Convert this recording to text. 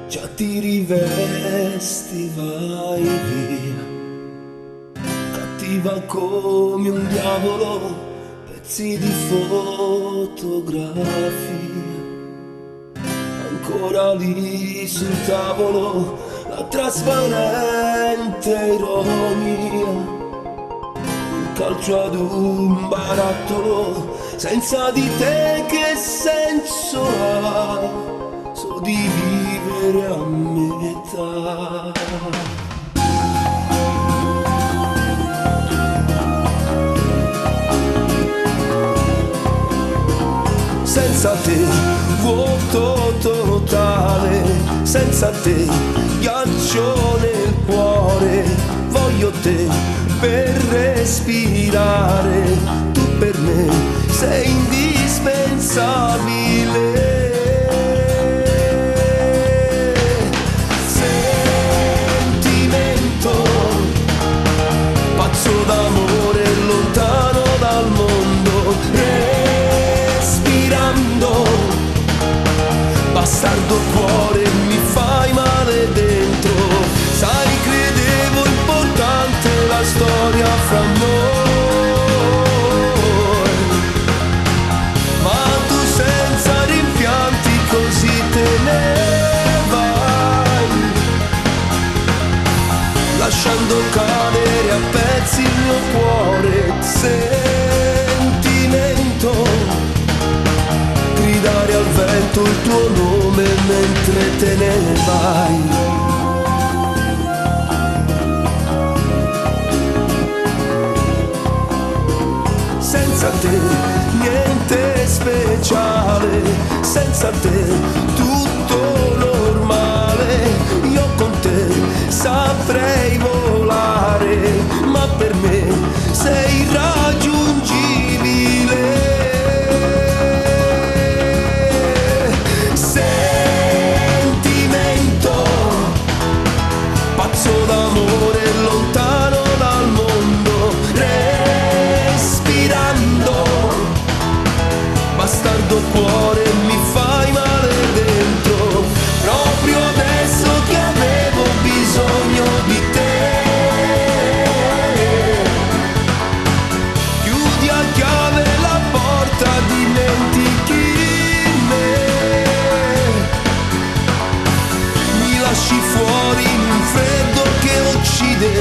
Già ti rivesti, vai via, cattiva come un diavolo, pezzi di fotografia, ancora lì sul tavolo, la trasparente ironia, un calcio ad un barattolo, senza di te che senso ha? So di vivere a metà. Senza te, vuoto totale, senza te, ghiaccio nel cuore, voglio te per respirare, tu per me sei indispensabile. D'amore lontano dal mondo, respirando, bastardo cuore mi fai male dentro, sai credevo importante la storia fra noi, ma tu senza rimpianti così te ne vai, lasciando cadere a pezzi il mio cuore, sentimento, gridare al vento il tuo nome mentre te ne vai. Senza te niente speciale, senza te tutto normale, io con te saprei volare, ma per me sei irraggiungibile. Sentimento, pazzo d'amore lontano dal mondo, respirando, bastardo cuore mi fai male dentro, proprio adesso che avevo bisogno di te. Chiudi a chiave la porta, dimentichi me, mi lasci fuori in un freddo che uccide.